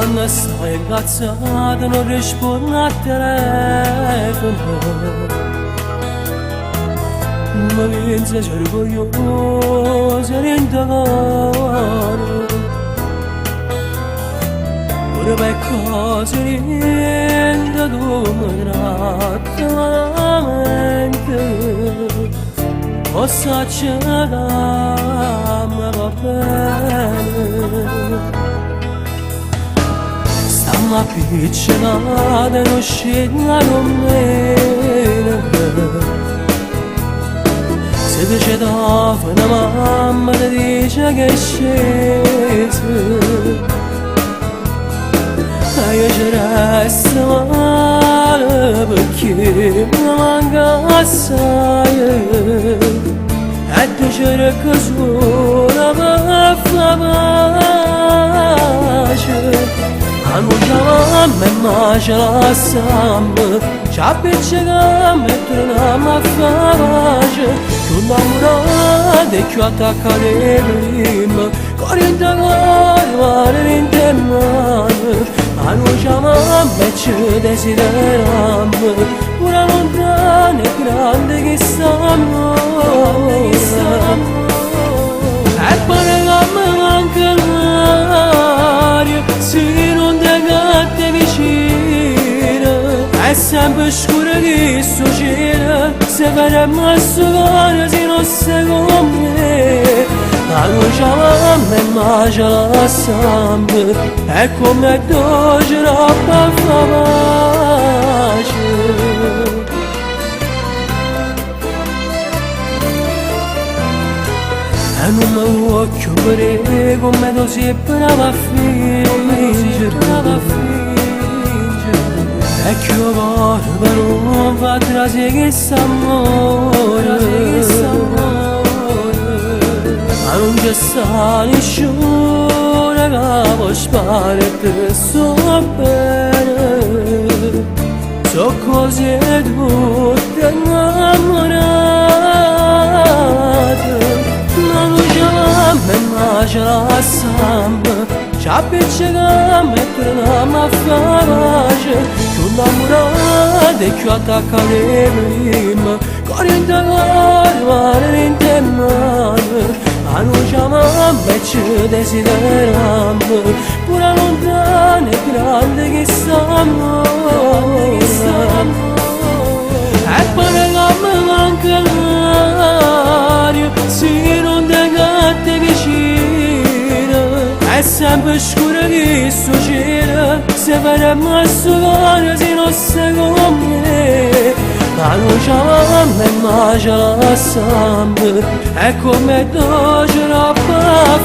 quando stai incazzata non rispondo al telefono. Ma pensa sei orgogliosa di indagare pure per cose niente tu mi tratti malamente. Posso accettare, ma va bene. Stiamo appiccicolate, non scegli con me. Se ti c'è dopo una mamma ti dice che è scesa, e io ci resto male perché mi manca assai. E tu cerchi solo per far pace. Non chiamami ma ce la stiamo, ci appiccichiamo e torniamo a fare pace. Più innamorati e più attaccati prima, cuore in cuore, mare in te mano. Ma noi chiamiamo e ci desideriamo, pure lontane e grandi che stiamo. E poi che mi manca l'aria, se non ti catti vicino. È sempre scuro che sto cielo, se faremo a sto cuore se non sei con me. Ma noi chiamiamo e ma ce la stiamo, è come dolce roba fa pace. E non mi vuoi chiudere come tu sei brava a fingere. E che io voglio per non far trasì che s'amore. Ma non c'è sta nessuno che può sparare so bene. So cose tutte innamorate. Ma non chiamiamo e ma ce la stiamo, ci appiccichiamo e torniamo a fare pace. Più innamorati e più attaccati prima, cuore in cuore, mare in te mano. Ma noi chiamiamo e ci desideriamo, pure lontane e grandi che stiamo. E poi che mi manca l'aria, se non ti catti vicino. È sempre scuro che sto cielo, se faremo a sto cuore se non sei con me. Ma noi chiamiamo e ma ce la stiamo, è come dolce roba